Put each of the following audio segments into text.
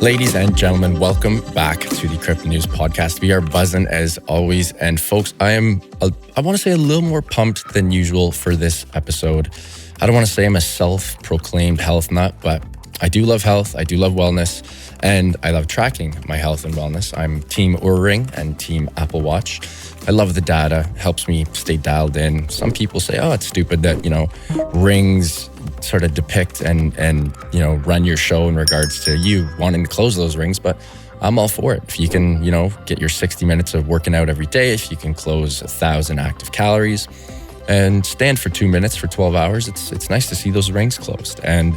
Ladies and gentlemen, welcome back to the Crypto News Podcast. We are buzzing as always. And folks, I want to say a little more pumped than usual for this episode. I don't want to say I'm a self-proclaimed health nut, but I do love health. I do love wellness, and I love tracking my health and wellness. I'm team Oura Ring and team Apple Watch. I love the data, helps me stay dialed in. Some people say, oh, it's stupid that, rings sort of depict and run your show in regards to you wanting to close those rings, but I'm all for it. If you can, get your 60 minutes of working out every day, if you can close 1,000 active calories and stand for 2 minutes for 12 hours, it's nice to see those rings closed. And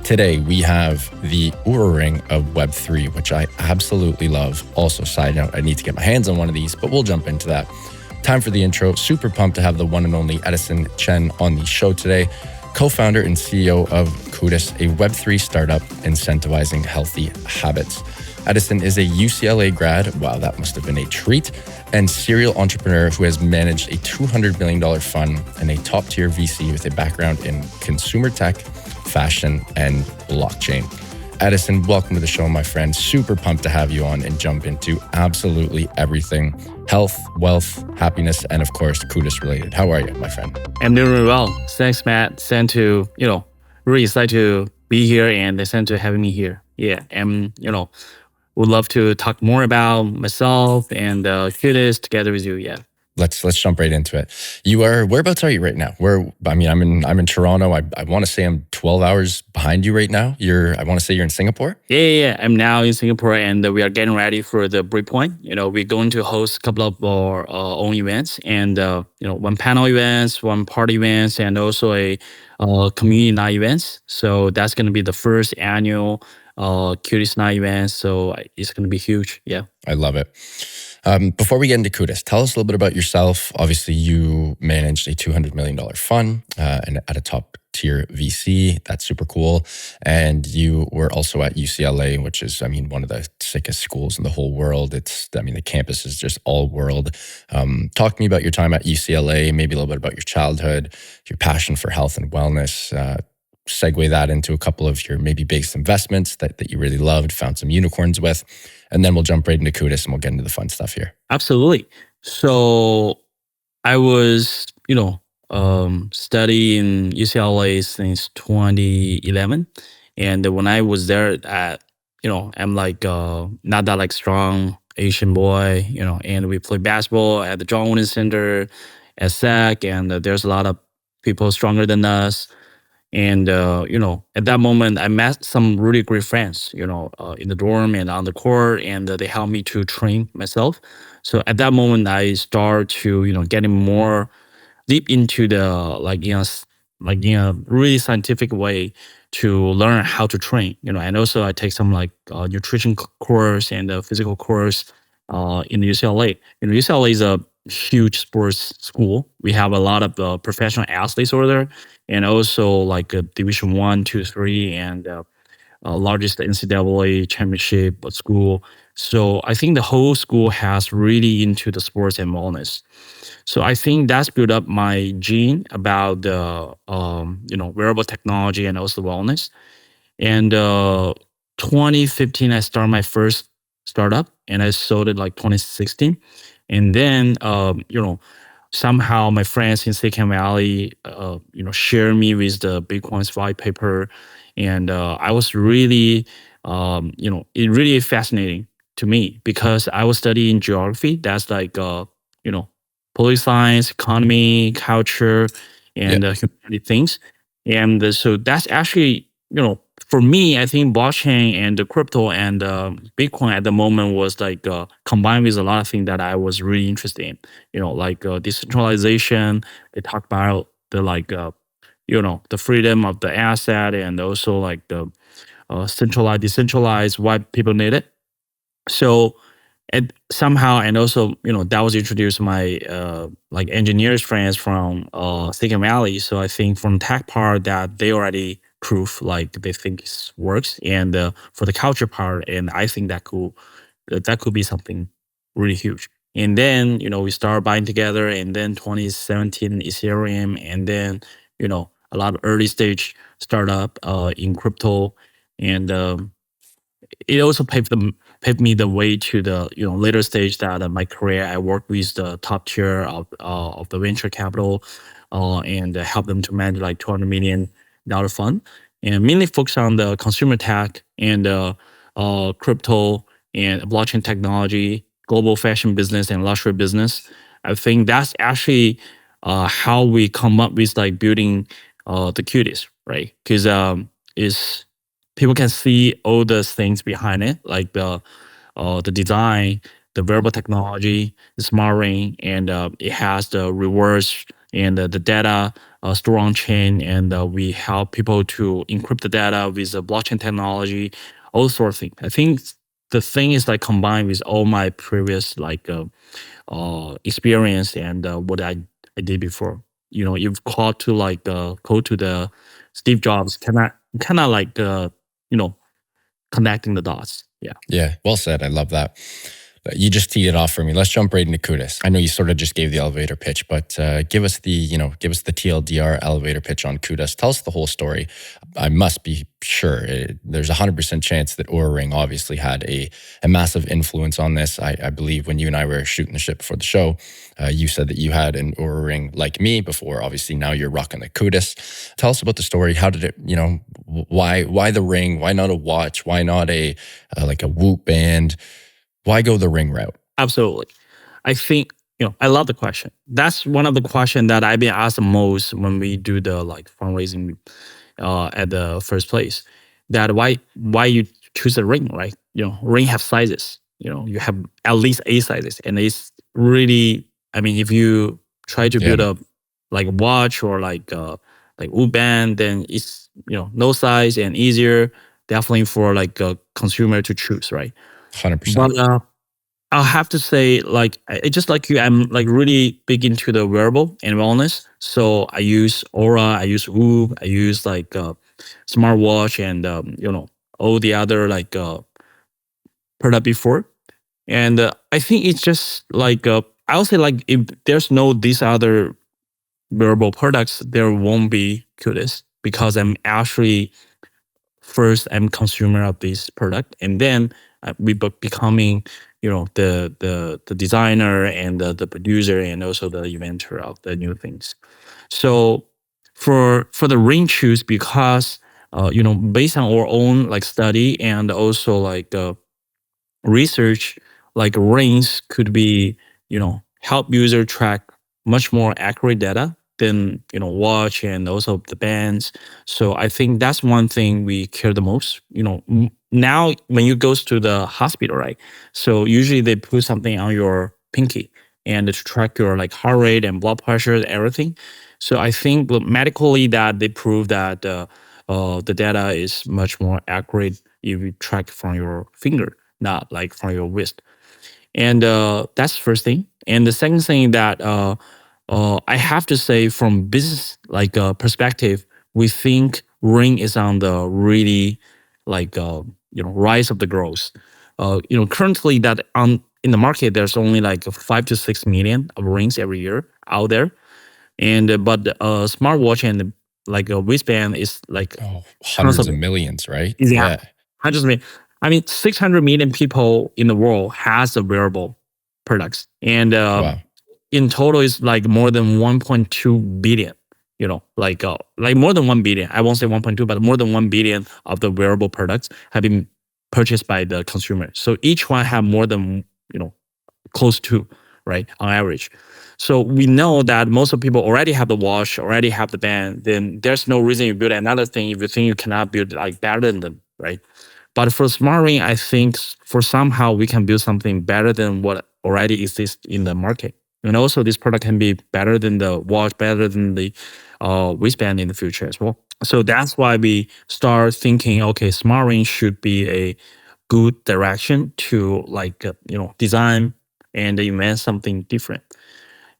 today we have the Oura Ring of Web3, which I absolutely love. Also, side note, I need to get my hands on one of these, but we'll jump into that. Time for the intro. Super pumped to have the one and only Edison Chen on the show today, co-founder and CEO of CUDUS, a Web3 startup incentivizing healthy habits. Edison is a UCLA grad, wow, that must have been a treat, and serial entrepreneur who has managed a $200 million fund and a top-tier VC with a background in consumer tech, fashion, and blockchain. Edison, welcome to the show, my friend. Super pumped to have you on and jump into absolutely everything: health, wealth, happiness, and of course, CUDUS related. How are you, my friend? I'm doing really well. Thanks, Matt. Really excited to be here and thanks for having me here. Yeah, and would love to talk more about myself and CUDUS together with you. Yeah. Let's jump right into it. Whereabouts are you right now? I'm in Toronto. I want to say I'm 12 hours behind you right now. I want to say you're in Singapore. Yeah. I'm now in Singapore, and we are getting ready for the Breakpoint. We're going to host a couple of our own events, and one panel events, one party events, and also a community night events. So that's going to be the first annual CUDUS night event. So it's going to be huge. Yeah, I love it. Before we get into CUDUS, tell us a little bit about yourself. Obviously, you managed a $200 million fund and at a top tier VC. That's super cool. And you were also at UCLA, which is, one of the sickest schools in the whole world. The campus is just all world. Talk to me about your time at UCLA, maybe a little bit about your childhood, your passion for health and wellness. Segue that into a couple of your maybe biggest investments that you really loved, found some unicorns with, and then we'll jump right into CUDUS and we'll get into the fun stuff here. Absolutely. So I was, studying UCLA since 2011. And when I was there, I'm like not that like strong Asian boy, and we played basketball at the John Wooden Center at SAC, and there's a lot of people stronger than us. And, at that moment, I met some really great friends, in the dorm and on the court, and they helped me to train myself. So at that moment, I start to, getting more deep into the, in a really scientific way to learn how to train, and also I take some nutrition course and a physical course in UCLA. UCLA is a huge sports school. We have a lot of professional athletes over there, and also like a Division 1, 2, 3, and largest NCAA championship school. So I think the whole school has really into the sports and wellness. So I think that's built up my gene about the wearable technology and also wellness. And 2015, I started my first startup, and I sold it like 2016. And then, somehow my friends in Silicon Valley, share me with the Bitcoin's white paper. And I was really, it really fascinating to me because I was studying geography. That's like, political science, economy, culture, and humanity things. And so that's actually, for me, I think blockchain and the crypto and Bitcoin at the moment was like combined with a lot of things that I was really interested in. Like decentralization. They talk about the the freedom of the asset, and also like the centralized, decentralized, why people need it. So and somehow, and also that was introduced to my engineers friends from Silicon Valley. So I think from tech part that they already proof like they think it works, and for the culture part, and I think that could be something really huge. And then we started buying together, and then 2017 Ethereum, and then a lot of early stage startup in crypto, and it also paved me the way to the later stage that my career. I worked with the top tier of the venture capital, and help them to manage like $200 million fund, and mainly focus on the consumer tech and crypto and blockchain technology, global fashion business and luxury business. I think that's actually how we come up with like building the Cudis, right? Because is people can see all the things behind it, like the design, the wearable technology, the smart ring, and it has the reverse and the data store on chain, and we help people to encrypt the data with the blockchain technology, all sorts of things. I think the thing is like combined with all my previous like experience and what I did before. You've called to like go to the Steve Jobs, kind of like connecting the dots. Yeah. Yeah, well said. I love that. You just teed it off for me. Let's jump right into CUDUS. I know you sort of just gave the elevator pitch, but give us the TLDR elevator pitch on CUDUS. Tell us the whole story. I must be sure there's 100% chance that Oura Ring obviously had a massive influence on this. I believe when you and I were shooting the shit before the show, you said that you had an Oura Ring like me before. Obviously now you're rocking the CUDUS. Tell us about the story. How did it? Why the ring? Why not a watch? Why not a like a Whoop band? Why go the ring route? Absolutely. I think, I love the question. That's one of the questions that I've been asked the most when we do the like fundraising at the first place. That why you choose a ring, right? Ring have sizes. You have at least 8 sizes, and it's really. I mean, if you try to build a like watch or like Whoop band, then it's no size and easier. Definitely for like a consumer to choose, right? 100%. But I'll have to say, like, just like you, I'm like really big into the wearable and wellness. So I use Oura, I use Whoop, I use like smartwatch, and all the other like product before. And I think it's just like I would say like if there's no these other wearable products, there won't be CUDUS, because I'm actually first I'm consumer of this product, and then we becoming the designer and the producer and also the inventor of the new things. So for the ring choose, because based on our own like study and also like research, like rings could be help user track much more accurate data than watch and also the bands. So I think that's one thing we care the most. Now when you goes to the hospital, right? So usually they put something on your pinky and to track your like heart rate and blood pressure and everything. So I think medically that they prove that the data is much more accurate if you track from your finger, not like from your wrist. And that's the first thing. And the second thing that I have to say, from business like perspective, we think ring is on the really like rise of the growth. Currently that on in the market there's only like 5 to 6 million of rings every year out there, and but smartwatch and like a wristband is like hundreds of millions, right? Yeah, hundreds of million. I mean, 600 million people in the world has a wearable products, and Wow. in total is like more than 1.2 billion. Like more than 1 billion. I won't say 1.2, but more than 1 billion of the wearable products have been purchased by the consumer. So each one have more than close to, right, on average. So we know that most of people already have the watch, already have the band. Then there's no reason you build another thing if you think you cannot build like better than them, right? But for smart ring, I think for somehow we can build something better than what already exists in the market. And also this product can be better than the watch, better than the wristband in the future as well. So that's why we start thinking, okay, smart ring should be a good direction to like design and invent something different.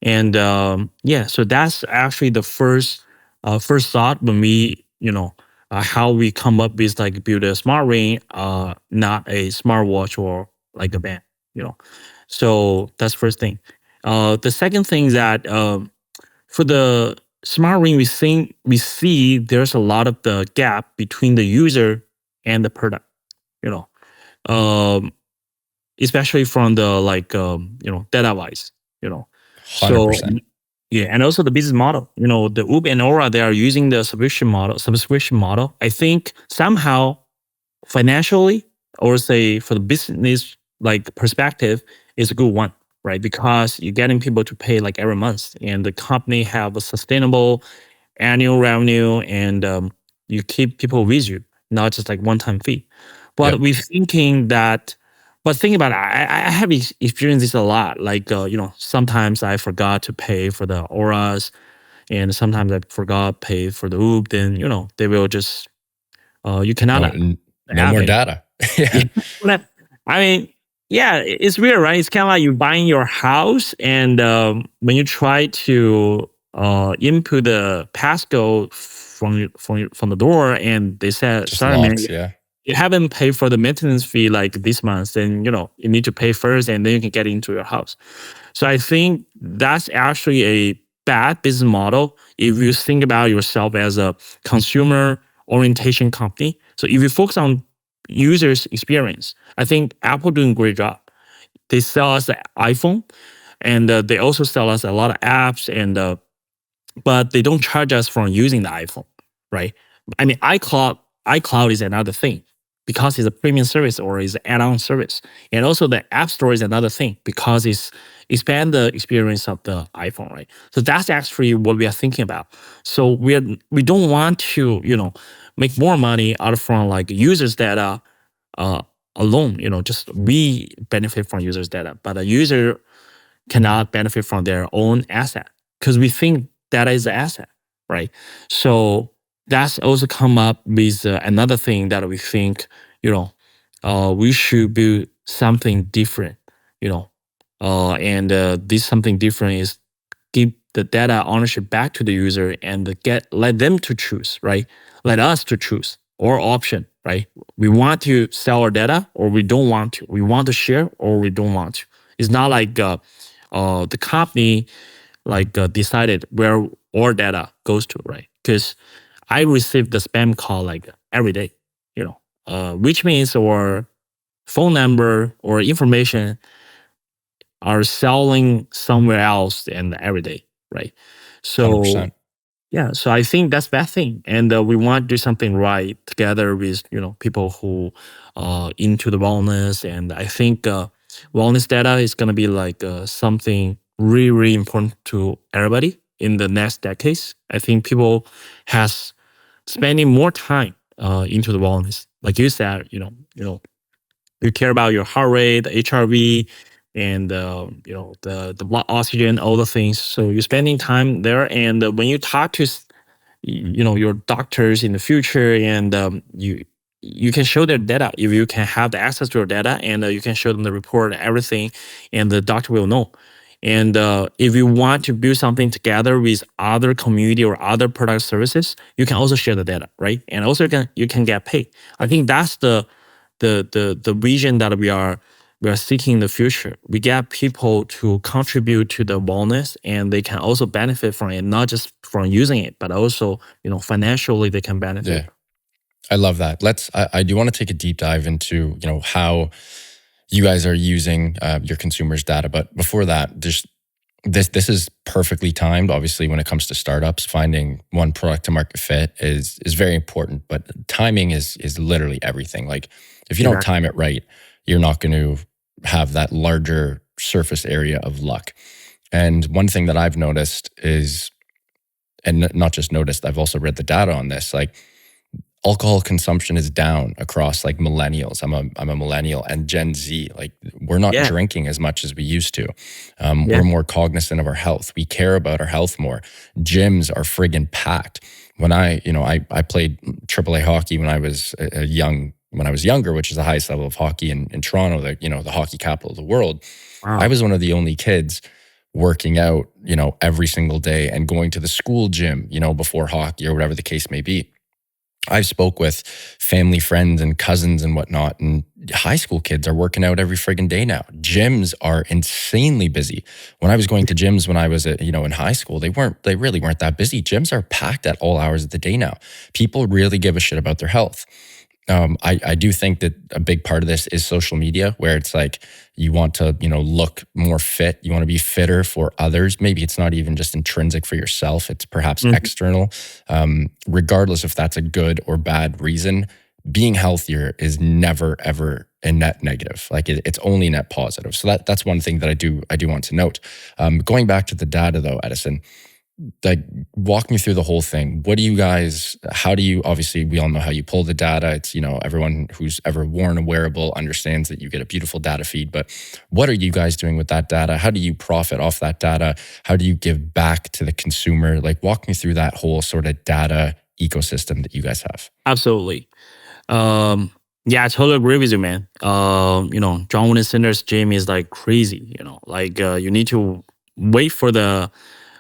And so that's actually the first thought when we how we come up with like build a smart ring, not a smartwatch or like a band. So that's first thing. The second thing is that for the smart ring, we see there's a lot of the gap between the user and the product. especially from the data wise, 100%. So yeah, and also the business model. The Uber and Aura, they are using the subscription model. I think somehow financially, or say for the business perspective, is a good one, right? Because you're getting people to pay like every month, and the company have a sustainable annual revenue, and you keep people with you, not just like one time fee. But Yep. we're thinking that, but think about it, I have experienced this a lot. Sometimes I forgot to pay for the auras, and sometimes I forgot pay for the OOP. Then they will just you cannot No have more it. data. Yeah. I mean, yeah, it's weird, right? It's kind of like you buying your house, and when you try to input the passcode from the door, and they said, Just "Sorry, man, locks. Yeah. you haven't paid for the maintenance fee like this month. Then you need to pay first, and then you can get into your house." So I think that's actually a bad business model if you think about yourself as a consumer orientation company. So if you focus on users experience, I think Apple doing a great job. They sell us the iPhone, and they also sell us a lot of apps, and but they don't charge us for using the iPhone, right? I mean, iCloud is another thing because it's a premium service or is an add-on service, and also the App Store is another thing because it's expand the experience of the iPhone, right? So that's actually what we are thinking about. So we don't want to make more money out from like users data uh, alone. Just we benefit from users data, but a user cannot benefit from their own asset because we think data is an asset, right? So that's also come up with another thing that we think, we should build something different, and this something different is give the data ownership back to the user and let them to choose, right? Let us to choose or option, right? We want to sell our data or we don't want to. We want to share or we don't want to. It's not like the company decided where our data goes to, right? Because I receive the spam call like every day, which means our phone number or information are selling somewhere else and every day, right? So 100%. yeah, so I think that's bad thing, and we want to do something right together with people who into the wellness, and I think wellness data is gonna be like something really really important to everybody in the next decades. I think people has spending more time into the wellness, like you said, you care about your heart rate, the HRV, and the blood oxygen, all the things. So you're spending time there, and when you talk to your doctors in the future, and you can show their data if you can have the access to your data, and you can show them the report and everything, and the doctor will know. And if you want to build something together with other community or other product services, you can also share the data, right? And also you can get paid. I think that's the vision that we are seeking in the future. We get people to contribute to the wellness, and they can also benefit from it, not just from using it, but also financially they can benefit. Yeah. I love that. I do want to take a deep dive into, how you guys are using your consumers' data. But before that, this is perfectly timed. Obviously, when it comes to startups, finding one product to market fit is very important. But timing is literally everything. Like if you don't time it right, you're not going to have that larger surface area of luck. And one thing that I've noticed is, and not just noticed, I've also read the data on this, like alcohol consumption is down across like millennials. I'm a millennial, and Gen Z. Like we're not drinking as much as we used to. We're more cognizant of our health. We care about our health more. Gyms are friggin' packed. When I played AAA hockey when I was younger, which is the highest level of hockey in Toronto, the hockey capital of the world. Wow. I was one of the only kids working out, every single day and going to the school gym, before hockey or whatever the case may be. I've spoke with family friends and cousins and whatnot, and high school kids are working out every friggin' day now. Gyms are insanely busy. When I was going to gyms when I was in high school, they really weren't that busy. Gyms are packed at all hours of the day now. People really give a shit about their health. I do think that a big part of this is social media, where it's like you want to, look more fit. You want to be fitter for others. Maybe it's not even just intrinsic for yourself. It's perhaps external. Regardless if that's a good or bad reason, being healthier is never, ever a net negative. Like it's only net positive. So that's one thing that I do want to note. Going back to the data though, Edison, like walk me through the whole thing. How do you, obviously we all know how you pull the data. It's, everyone who's ever worn a wearable understands that you get a beautiful data feed, but what are you guys doing with that data? How do you profit off that data? How do you give back to the consumer? Like walk me through that whole sort of data ecosystem that you guys have. Absolutely. Yeah, I totally agree with you, man. John Wooden Center's gym is like crazy, you need to wait for the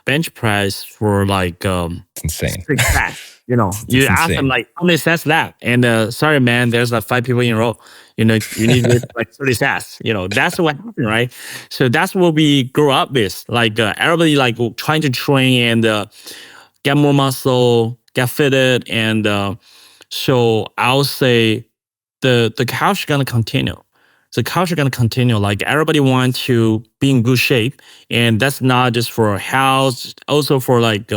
bench press for like It's insane. 6 sets. You ask them insane. like how many sets left, and sorry man, there's like 5 people in a row. You need to lift like 30 sets. That's what happened, right? So that's what we grew up with. Like everybody like trying to train and get more muscle, get fitted, and so I'll say the couch is gonna continue. The culture gonna continue. Like everybody wants to be in good shape, and that's not just for health, also for like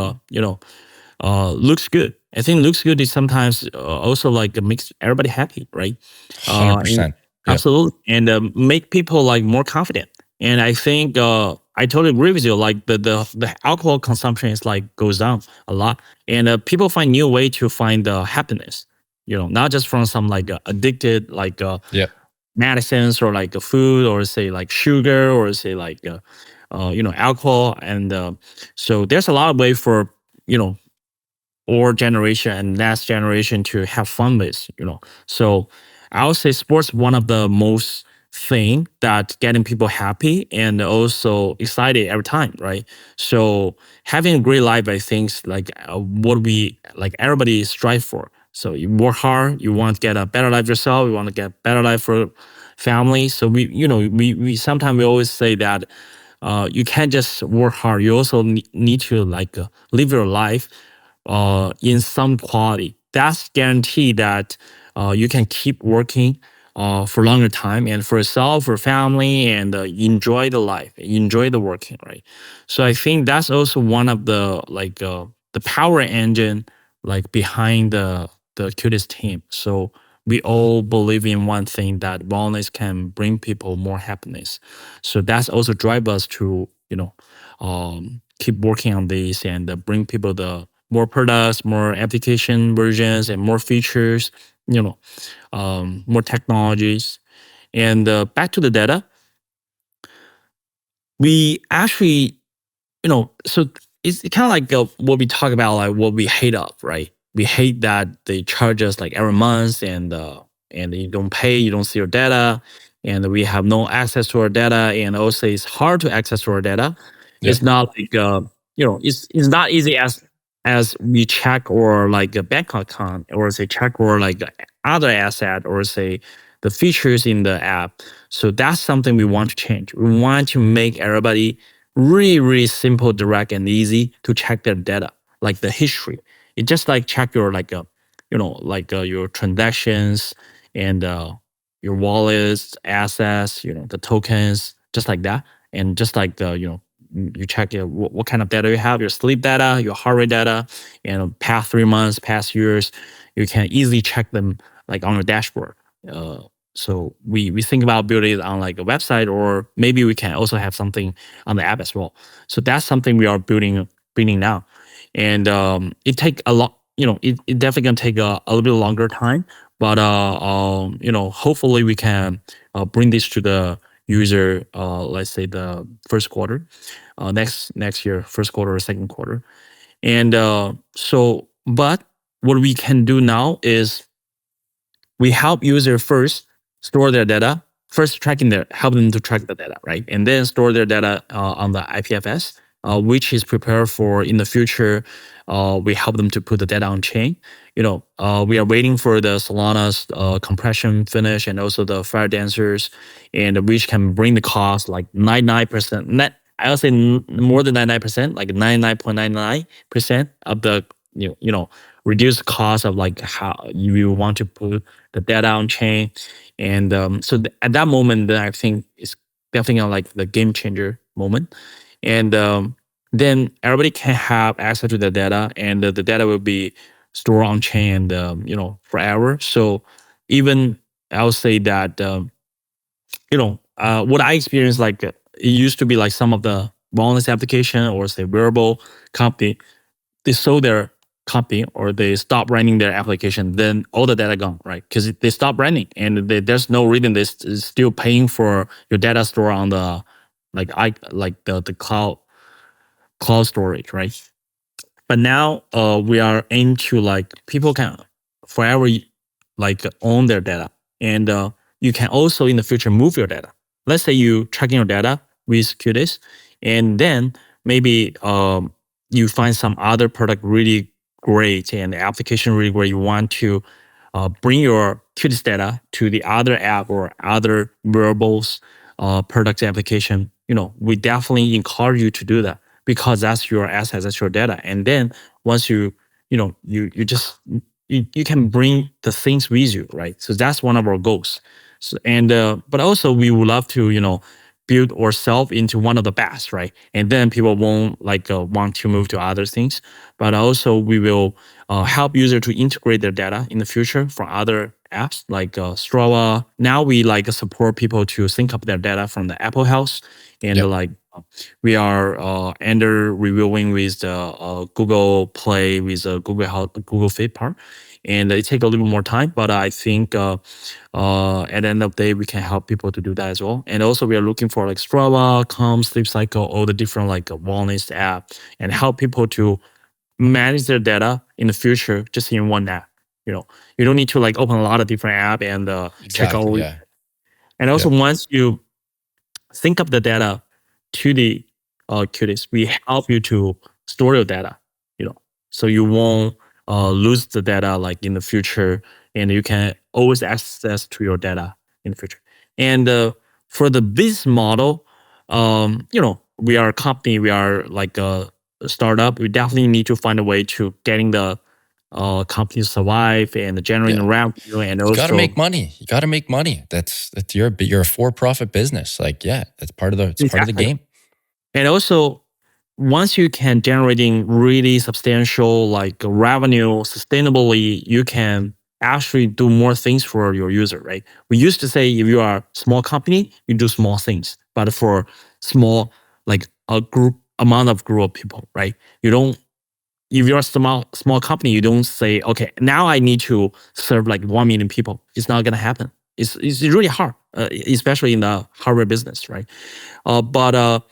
looks good. I think looks good is sometimes also like makes everybody happy, right? 100%. Yeah. Absolutely, and make people like more confident. And I think I totally agree with you. Like the alcohol consumption is like goes down a lot, and people find new way to find happiness. Not just from some like addicted like Yeah. medicines or like food or say like sugar or say like alcohol, and so there's a lot of way for our generation and next generation to have fun with. So I would say sports one of the most thing that getting people happy and also excited every time, right? So having a great life, I think is like what we like everybody strive for. So you work hard, you want to get a better life yourself, you want to get better life for family. So we sometimes we always say that you can't just work hard, you also need to like live your life in some quality. That's guaranteed that you can keep working for longer time and for yourself, for family, and enjoy the life, enjoy the working, right? So I think that's also one of the like the power engine like behind the CUDUS team. So we all believe in one thing, that wellness can bring people more happiness. So that's also drive us to keep working on this and bring people the more products, more application versions, and more features. More technologies. And back to the data, we actually, so it's kind of like what we talk about, like what we hate of, right? We hate that they charge us like every month, and you don't pay, you don't see your data, and we have no access to our data, and also it's hard to access to our data. Yeah. It's not like it's not easy as we check or like a bank account or say check or like other asset or say the features in the app. So that's something we want to change. We want to make everybody really, really simple, direct, and easy to check their data, like the history. It just like check your like your transactions and your wallets, assets, the tokens, just like that, and just like the you check what kind of data you have, your sleep data, your heart rate data, past 3 months, past years, you can easily check them like on your dashboard. So we think about building it on like a website, or maybe we can also have something on the app as well. So that's something we are building now, and it take a lot. It definitely gonna take a little bit longer time, but hopefully we can bring this to the user. Let's say the first quarter, next year, first quarter or second quarter, and but what we can do now is we help user first store their data, first help them to track the data, right? And then store their data on the IPFS, which is prepared for in the future. We help them to put the data on chain. We are waiting for the Solana's compression finish and also the fire dancers, and which can bring the cost like 99% net. I would say more than 99%, like 99.99% of the you know reduce the cost of like how you want to put the data on chain. And at that moment, then I think it's definitely like the game changer moment. And then everybody can have access to the data, and the data will be stored on chain, and forever. So even I'll say that what I experienced, like it used to be like some of the wellness application or say wearable company, they sold their company or they stop running their application, then all the data gone, right? Because they stop running, and there's no reason they're still paying for your data store on the the cloud storage, right? But now we are into like people can forever like own their data, and you can also in the future move your data. Let's say you tracking your data with Cudis, and then maybe you find some other product really great and the application really great. You want to bring your Cudis data to the other app or other wearables product application. We definitely encourage you to do that, because that's your asset, that's your data. And then once you just you can bring the things with you, right? So that's one of our goals. So, and but also we would love to build ourselves into one of the best, right? And then people won't want to move to other things. But also we will help user to integrate their data in the future from other apps like Strava. Now we support people to sync up their data from the Apple Health, and Yep. we are under reviewing with the Google Play, with the Google Health, Google Fit part, and it take a little more time. But I think at the end of the day, we can help people to do that as well. And also, we are looking for like Strava, Calm, Sleep Cycle, all the different wellness app, and help people to manage their data in the future just in one app. You don't need to open a lot of different app and check Exactly. out. Yeah. And also, Yep. once you sync up the data to the Cudis, we help you to store your data, so you won't lose the data in the future, and you can always access to your data in the future. And for the business model, we are a company, we are like a startup. We definitely need to find a way to getting the company to survive and generating Yeah. revenue, and You got to also make money. You got to make money. That's you're a for-profit business. Yeah, that's part of the exactly. game. And also, once you can generating really substantial revenue sustainably, you can actually do more things for your user, right? We used to say if you are a small company, you do small things, but for small a group of people, right? You don't. If you're a small company, you don't say, okay, now I need to serve 1 million people. It's not gonna happen. It's really hard, especially in the hardware business, right? But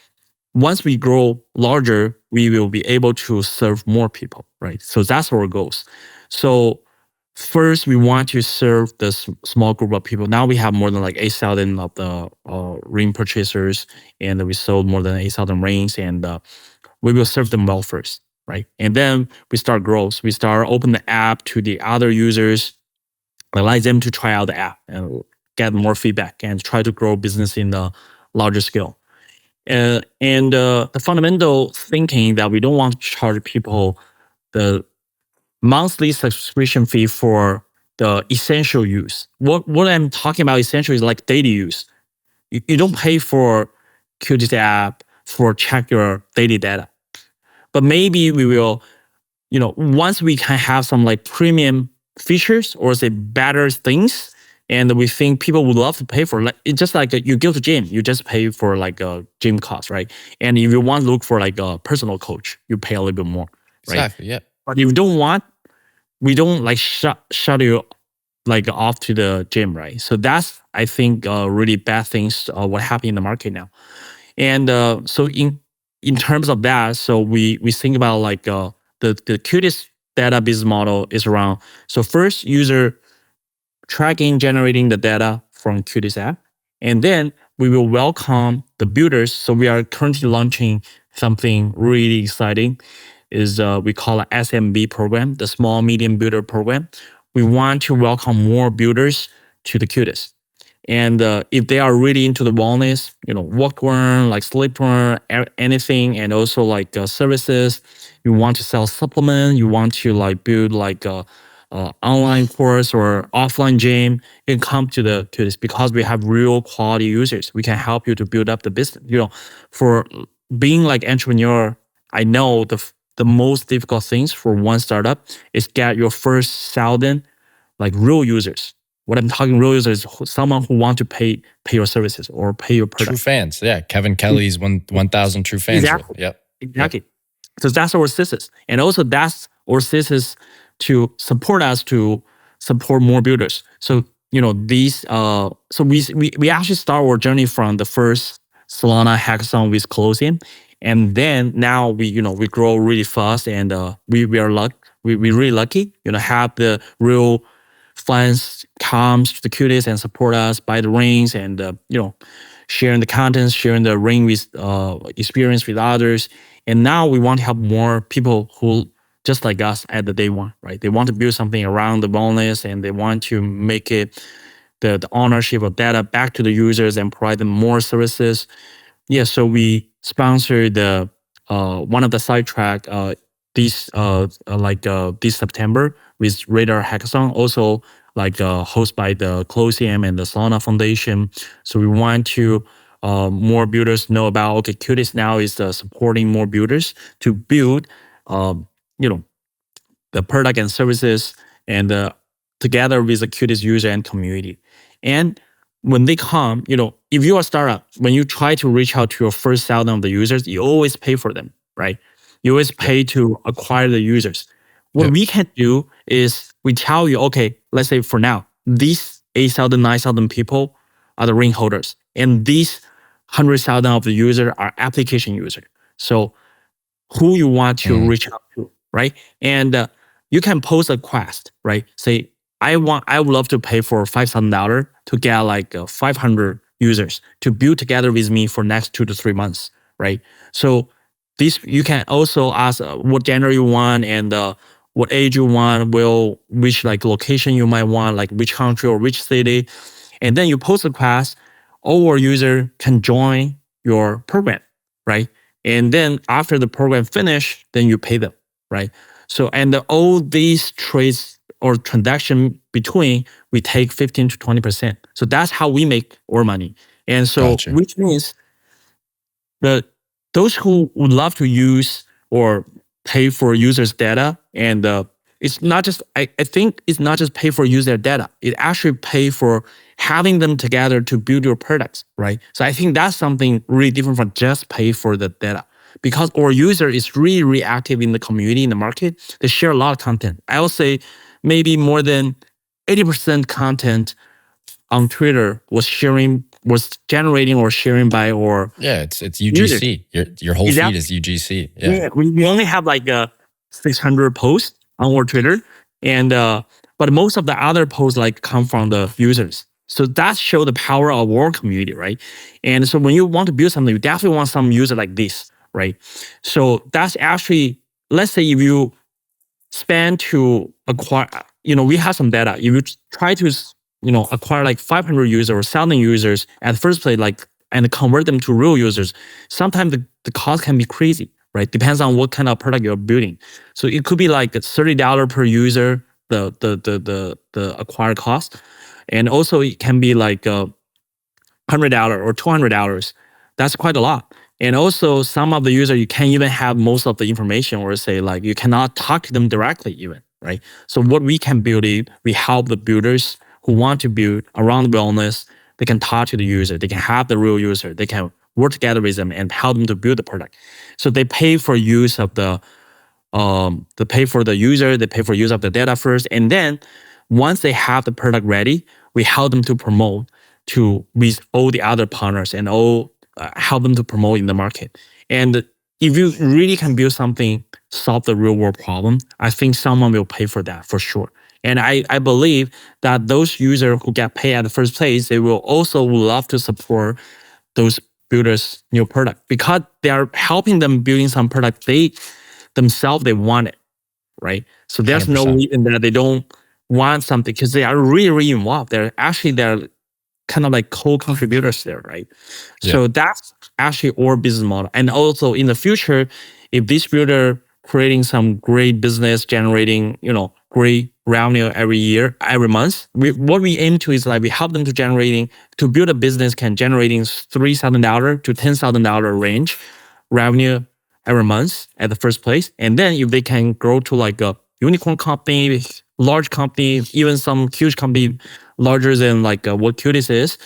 once we grow larger, we will be able to serve more people, right? So that's our goals. So first, we want to serve the small group of people. Now we have more than 8,000 of the ring purchasers, and we sold more than 8,000 rings, and we will serve them well first, right? And then we start growth. We start open the app to the other users, allow them to try out the app and get more feedback and try to grow business in the larger scale. And the fundamental thinking that we don't want to charge people the monthly subscription fee for the essential use. What I'm talking about essential is like daily use. You don't pay for Cudis app for check your daily data. But maybe we will, once we can have some premium features or say better things, and we think people would love to pay for, it's just like you go to gym, you just pay for a gym cost, right? And if you want to look for a personal coach, you pay a little bit more, right? Exactly. Yeah. But if you don't want, we don't shut you off to the gym, right? So that's, I think, really bad things what happened in the market now. And so in terms of that, so we think about the cutest data business model is around. So first, user tracking, generating the data from Cudis app, and then we will welcome the builders. So we are currently launching something really exciting. Is we call it SMB program, the Small Medium Builder Program. We want to welcome more builders to the Cudis. And if they are really into the wellness, walk to earn, like sleep to earn, anything, and also like services, you want to sell supplement, you want to like build like a online course or offline gym, you can come to this because we have real quality users. We can help you to build up the business. For being like entrepreneur, I know the most difficult things for one startup is get your first 1,000 like real users. What I'm talking real users is someone who want to pay your services or pay your product. True fans, yeah. Kevin Kelly's 1,000 true fans. Exactly. Yep. Exactly. So that's our thesis, and also that's our thesis to support us to support more builders. So these so we actually start our journey from the first Solana hackathon with closing, and then now we grow really fast, and we really lucky have the real fans comes to the Cudis and support us, buy the rings, and sharing the contents, sharing the ring with experience with others. And now we want to help more people who just like us at the day one, right? They want to build something around the wellness, and they want to make it the ownership of data back to the users and provide them more services. Yeah, so we sponsored the one of the sidetrack this September with Radar Hackathon, also hosted by the Closium and the Solana Foundation. So we want to more builders know about, okay, Cudis now is supporting more builders to build the product and services, and together with the Cudis user and community. And when they come, if you're a startup, when you try to reach out to your first 1,000 of the users, you always pay for them, right? You always pay to acquire the users. What we can do is we tell you, okay, let's say for now, these 8,000, 9,000 people are the ring holders, and these 100,000 of the users are application users. So who you want to reach out to, right? And you can post a quest, right? Say, I would love to pay for $5,000 to get like 500 users to build together with me for next 2 to 3 months, right? So this, you can also ask what gender you want, and what age you want, which like location you might want, like which country or which city. And then you post a quest, all our user can join your program, right? And then after the program finish, then you pay them, right? So, and all these trades or transaction between, we take 15 to 20%. So that's how we make our money. And so, which means that those who would love to use or pay for users' data, and it's not just, I think it's not just pay for user data, it actually pay for having them together to build your products, right? So I think that's something really different from just pay for the data, because our user is really, really active in the community, in the market. They share a lot of content. I will say maybe more than 80% content on Twitter was generating or sharing by our it's UGC. Your whole feed is UGC. Yeah, we only have like 600 posts on our Twitter, and but most of the other posts like come from the users. So that shows the power of our community, right? And so when you want to build something, you definitely want some user like this, right? So that's actually, let's say if you spend to acquire, we have some data. If you try to, acquire like 500 users or 1,000 users at first place, and convert them to real users, sometimes the cost can be crazy, right? Depends on what kind of product you're building. So it could be like $30 per user, the acquired cost. And also it can be like $100 or $200. That's quite a lot. And also some of the users, you can't even have most of the information, or say like you cannot talk to them directly even, right? So what we can build is, we help the builders who want to build around wellness. They can talk to the user, they can have the real user, they can work together with them and help them to build the product. So they pay for use of they pay for the user, they pay for use of the data first. And then once they have the product ready, we help them to promote with all the other partners, and help them to promote in the market. And if you really can build something, solve the real world problem, I think someone will pay for that for sure. And I believe that those users who get paid at the first place, they will also love to support those builders' new product, because they are helping them building some product they want it, right? So there's 100%. No reason that they don't want something, because they are really, really involved. They're kind of like co-contributors there, right? Yeah. So that's actually our business model. And also in the future, if this builder creating some great business, generating, great revenue every year, every month, what we aim to is like we help them to build a business can generating $3,000 to $10,000 range revenue every month at the first place. And then if they can grow to like a unicorn company, large company, even some huge company larger than like what Cudis is,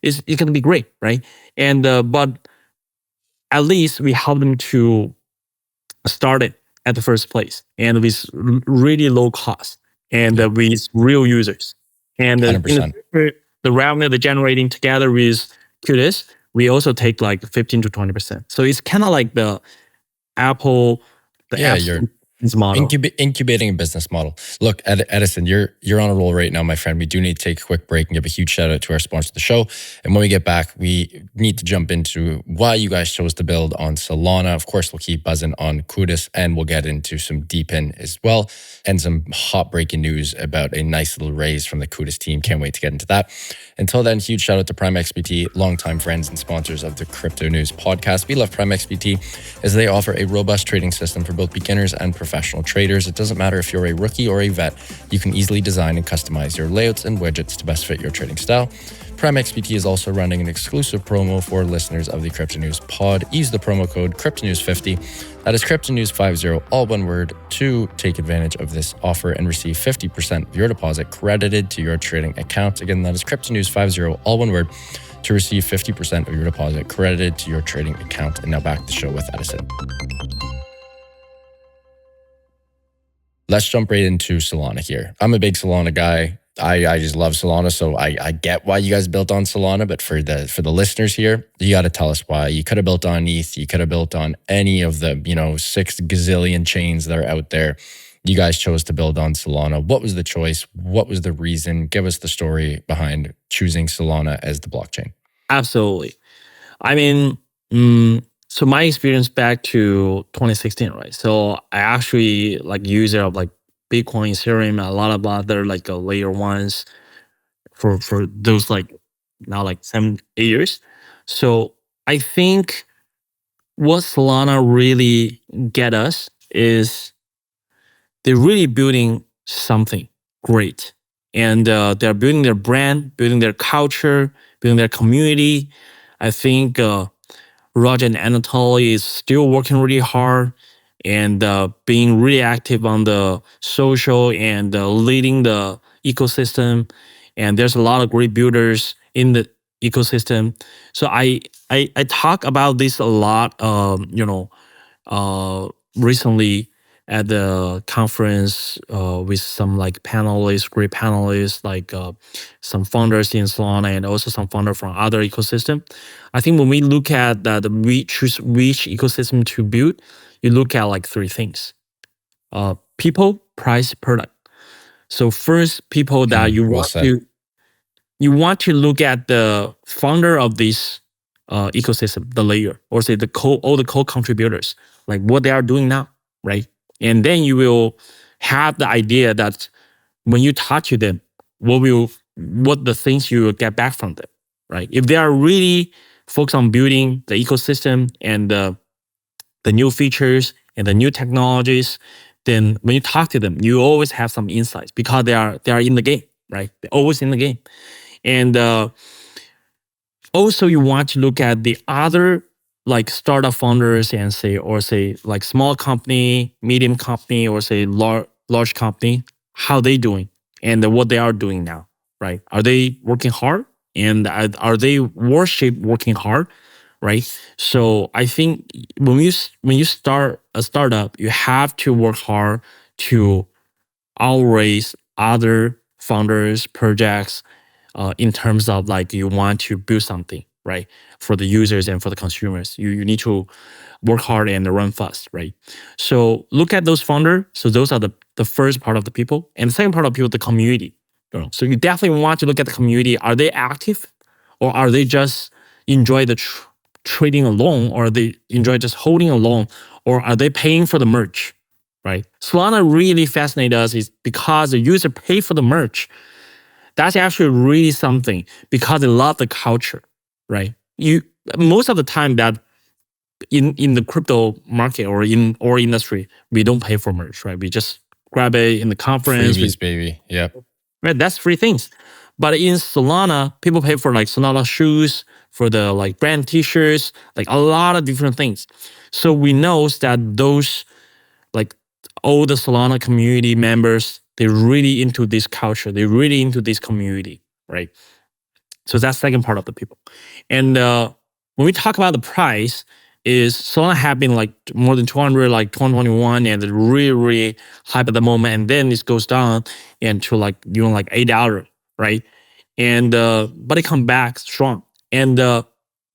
it's going to be great, right? And but at least we help them to start it at the first place and with really low cost and with real users. And in 100%. the revenue they're generating together with Cudis, we also take like 15 to 20%. So it's kind of like the Apple, Yeah, App you're Store's model. incubating a business model. Look, Edison, you're on a roll right now, my friend. We do need to take a quick break and give a huge shout out to our sponsor of the show. And when we get back, we need to jump into why you guys chose to build on Solana. Of course, we'll keep buzzing on CUDUS, and we'll get into some DePIN as well, and some hot breaking news about a nice little raise from the CUDUS team. Can't wait to get into that. Until then, huge shout out to Prime XBT, longtime friends and sponsors of the Crypto News podcast. We love Prime XBT as they offer a robust trading system for both beginners and professional traders. It doesn't matter if you're a rookie or a vet, you can easily design and customize your layouts and widgets to best fit your trading style. Prime XBT is also running an exclusive promo for listeners of the Crypto News pod. Use the promo code CryptoNews50. That is CryptoNews50, all one word, to take advantage of this offer and receive 50% of your deposit credited to your trading account. Again, that is CryptoNews50, all one word, to receive 50% of your deposit credited to your trading account. And now back to the show with Edison. Let's jump right into Solana here. I'm a big Solana guy. I just love Solana, so I get why you guys built on Solana. But for the listeners here, you got to tell us why. You could have built on ETH. You could have built on any of the 6 gazillion chains that are out there. You guys chose to build on Solana. What was the choice? What was the reason? Give us the story behind choosing Solana as the blockchain. Absolutely. I mean, so my experience back to 2016, right? So I actually like user of like Bitcoin, Ethereum, a lot of other like layer ones for those like now like 7-8 years. So I think what Solana really get us is they're really building something great, and they're building their brand, building their culture, building their community. I think Roger and Anatoly is still working really hard and being really active on the social and leading the ecosystem. And there's a lot of great builders in the ecosystem. So I talk about this a lot, recently at the conference with some like panelists, great panelists, like some founders in Solana and also some founders from other ecosystem. I think when we look at we choose which ecosystem to build, you look at like 3 things: people, price, product. So first, people that you want to look at the founder of this ecosystem, the layer, or say all the co-contributors, like what they are doing now, right? And then you will have the idea that when you talk to them, what the things you will get back from them, right? If they are really focused on building the ecosystem and the new features and the new technologies, then when you talk to them, you always have some insights because they are in the game, right? They're always in the game. And also you want to look at the other like startup founders and say like small company, medium company, or say large company, how they doing and what they are doing now, right? Are they working hard? And are they worship working hard, right? So I think when you start a startup, you have to work hard to outrace other founders, projects, in terms of like you want to build something, right? For the users and for the consumers. You need to work hard and run fast, right? So look at those founders. So those are the first part of the people. And the second part of people, the community. So you definitely want to look at the community. Are they active, or are they just enjoy the trading alone, or they enjoy just holding alone, or are they paying for the merch, right? Solana really fascinates us is because the user pay for the merch. That's actually really something because they love the culture, right? You most of the time that in the crypto market or in our industry, we don't pay for merch, right? We just grab it in the conference. Freebies, baby. Yep. Right, that's free things. But in Solana, people pay for like Solana shoes, for the like brand T-shirts, like a lot of different things. So we know that those like all the Solana community members, they're really into this culture. They're really into this community, right? So that's second part of the people. And when we talk about the price, is Solana have been like more than 200 like 2021 and really really hype at the moment, and then it goes down and to like like $8, right? And but it come back strong. And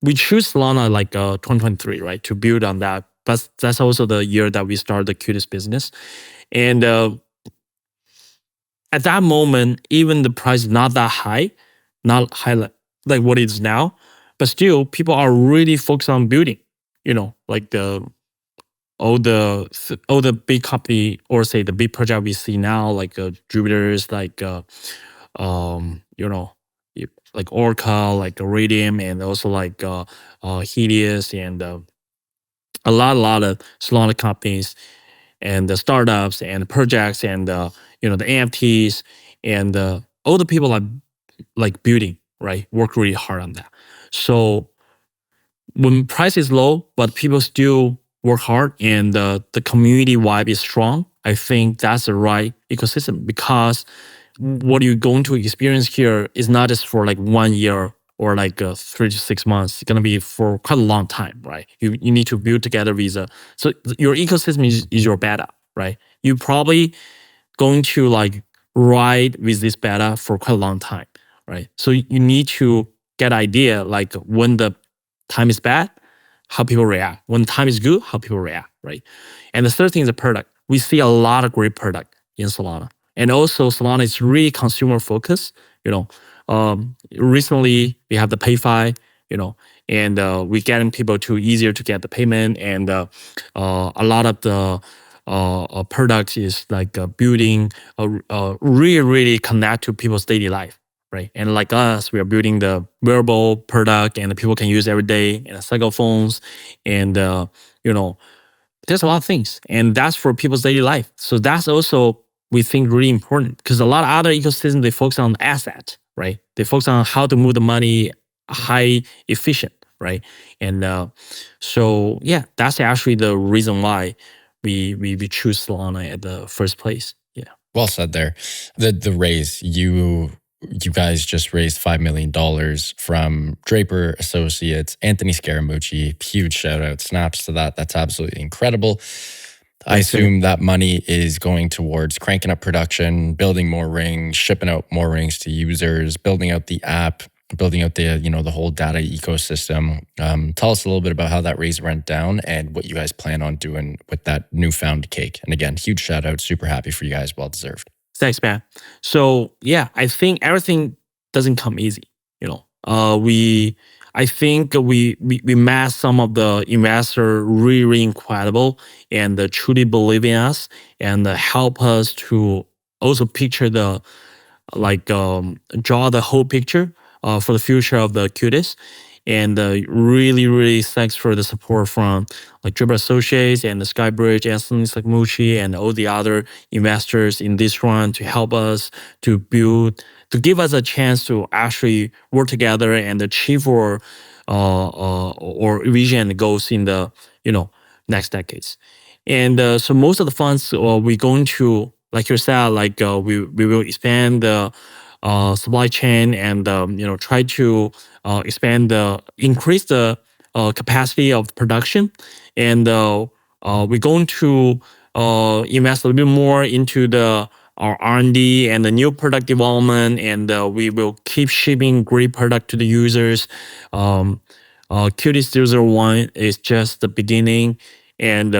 we choose Solana like 2023, right, to build on that. But that's also the year that we started the Cudus business. And at that moment, even the price is not that high, not high like what it is now, but still people are really focused on building. Like all the big company, or say the big project we see now, like Jupiter's, like you know, like Orca, like Iridium, and also like Helios, and a lot of Solana companies, and the startups and projects, and the NFTs, and all the people are like building, right, work really hard on that. So when price is low but people still work hard, and the community vibe is strong, I think that's the right ecosystem. Because what you're going to experience here is not just for like 1 year or like 3 to 6 months. It's going to be for quite a long time, right? You need to build together with so your ecosystem is your beta, right? You probably going to like ride with this beta for quite a long time, right? So you need to get idea like when the time is bad, how people react. When time is good, how people react, right? And the third thing is the product. We see a lot of great product in Solana. And also Solana is really consumer focused. Recently we have the PayFi, and we're getting people to easier to get the payment, and a lot of the product is like building really really connect to people's daily life, right? And like us, we are building the wearable product, and the people can use every day, and cycle phones, and there's a lot of things, and that's for people's daily life. So that's also, we think, really important, because a lot of other ecosystems, they focus on asset, right? They focus on how to move the money high efficient, right? And so yeah, that's actually the reason why we choose Solana at the first place. Yeah. Well said there. The raise, you guys just raised $5 million from Draper Associates, Anthony Scaramucci. Huge shout out, snaps to that. That's absolutely incredible. I assume that money is going towards cranking up production, building more rings, shipping out more rings to users, building out the app, building out the the whole data ecosystem. Tell us a little bit about how that raise went down and what you guys plan on doing with that newfound cake. And again, huge shout out, super happy for you guys, well deserved. Thanks, man. So yeah, I think everything doesn't come easy. I think we met some of the investor really, really incredible, and truly believe in us, and help us to also picture the like draw the whole picture for the future of the Cudis. And really, really thanks for the support from like Draper Associates and the Skybridge, Edison Chen, and all the other investors in this run to help us to build, to give us a chance to actually work together and achieve our vision and goals in the next decades. And so most of the funds we're going to, like you said, like we will expand the supply chain, and try to increase the capacity of production, and we're going to invest a little bit more into our R&D and the new product development, and we will keep shipping great product to the users. Cudis 001 is just the beginning, and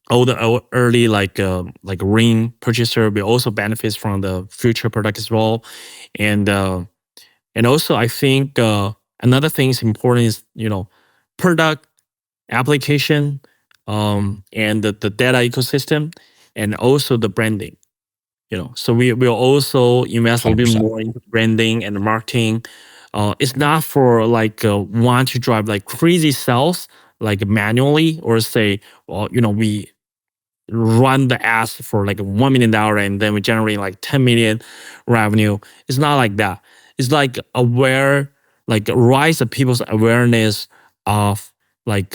all the early like ring purchaser will also benefit from the future product as well. And also I think another thing is important is product, application, and the data ecosystem, and also the branding. So we will also invest a little bit 100%. more into branding and marketing. It's not for like want to drive like crazy sales like manually, or say, well, we run the ads for like $1 million and then we generate like 10 million revenue. It's not like that. It's like rise of people's awareness of like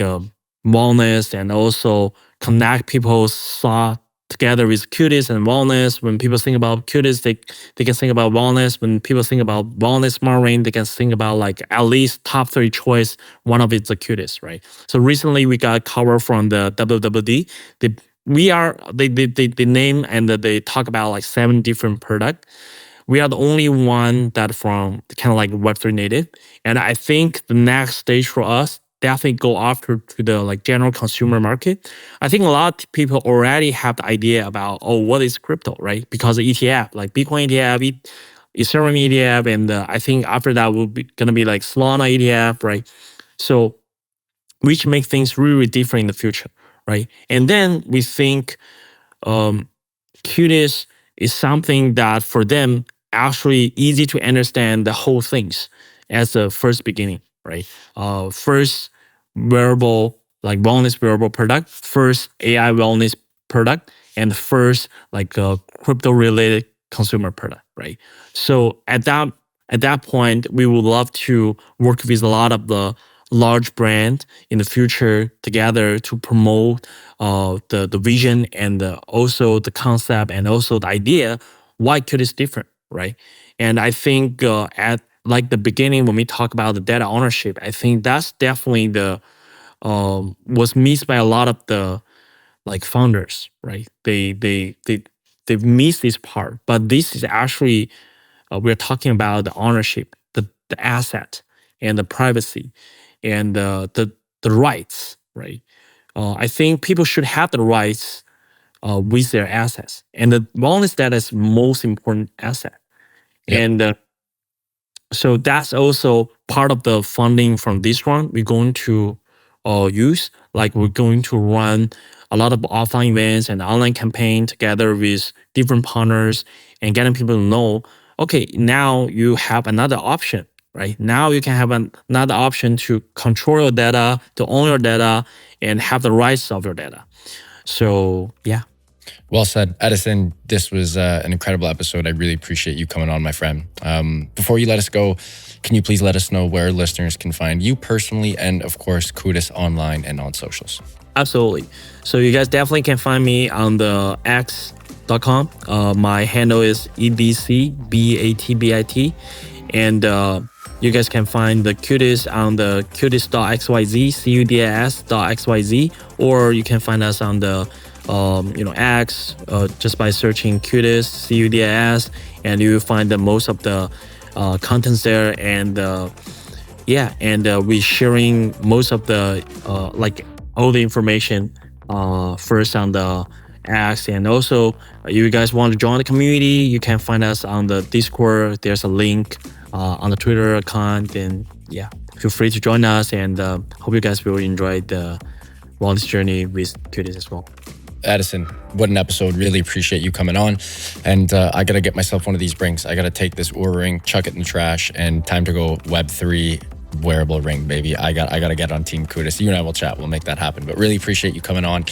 wellness, and also connect people's thought together with CUDUS and wellness. When people think about CUDUS, they can think about wellness. When people think about wellness smart ring, they can think about like at least top 3 choice. One of it's the CUDUS, right? So recently we got cover from the WWD. They name and they talk about like 7 different products. We are the only one that from kind of like Web3 native. And I think the next stage for us definitely go after to the like general consumer market. I think a lot of people already have the idea about, what is crypto, right? Because of ETF, like Bitcoin ETF, Ethereum ETF, and I think after that will be gonna be like Solana ETF, right? So which make things really different in the future, right? And then we think CUDUS is something that for them actually easy to understand the whole things as the first beginning, right? First wearable, like wellness wearable product, first AI wellness product, and first like crypto related consumer product, right? So at that point, we would love to work with a lot of the large brand in the future together to promote the vision and also the concept and also the idea why CUDUS different, right? And I think at like the beginning when we talk about the data ownership, I think that's definitely the was missed by a lot of the like founders, right? They miss this part, but this is actually we're talking about the ownership, the asset, and the privacy, and the rights, right? I think people should have the rights with their assets, and the wellness data is most important asset. Yep. And so that's also part of the funding from this one. We're going to use, like we're going to run a lot of offline events and online campaign together with different partners and getting people to know, okay, now you have another option, right? Now you can have another option to control your data, to own your data, and have the rights of your data. So yeah. Well said, Edison. This was an incredible episode. I really appreciate you coming on, my friend. Before you let us go, can you please let us know where listeners can find you personally and, of course, CUDUS online and on socials? Absolutely. So you guys definitely can find me on the x.com. My handle is EDCBATBIT. And you guys can find the CUDUS on the cudus.xyz, CUDS.xyz, or you can find us on the X just by searching CUDUS, CUDS, and you will find the most of the contents there. And we're sharing most of the like all the information first on the X. And also, you guys want to join the community, you can find us on the Discord. There's a link on the Twitter account, and feel free to join us. And hope you guys will enjoy the wellness journey with CUDUS as well. Edison, what an episode. Really appreciate you coming on. And I got to get myself one of these rings. I got to take this Oura ring, chuck it in the trash, and time to go Web3 wearable ring, baby. I got to get on Team CUDUS. You and I will chat. We'll make that happen. But really appreciate you coming on.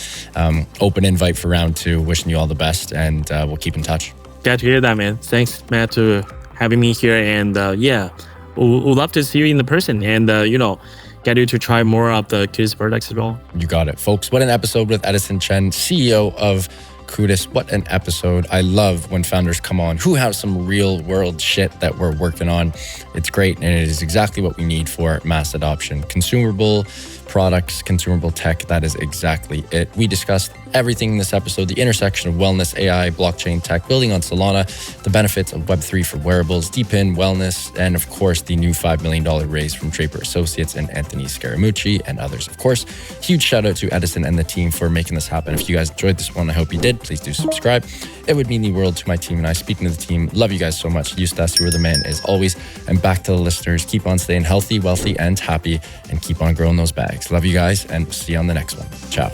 Open invite for round 2. Wishing you all the best, and we'll keep in touch. Glad to hear that, man. Thanks, Matt, to having me here. And we'll love to see you in the person, and get you to try more of the CUDUS products as well. You got it, folks. What an episode with Edison Chen, CEO of CUDUS. What an episode. I love when founders come on who have some real world shit that we're working on. It's great, and it is exactly what we need for mass adoption. Consumable products, consumable tech, that is exactly it. We discussed everything in this episode, the intersection of wellness, AI, blockchain tech, building on Solana, the benefits of Web3 for wearables, DePIN, wellness, and of course, the new $5 million raise from Draper Associates and Anthony Scaramucci and others. Of course, huge shout out to Edison and the team for making this happen. If you guys enjoyed this one, I hope you did. Please do subscribe. It would mean the world to my team and I. Speaking of the team, love you guys so much. Eustace, you are the man as always. And back to the listeners, keep on staying healthy, wealthy, and happy, and keep on growing those bags. Love you guys, and see you on the next one. Ciao.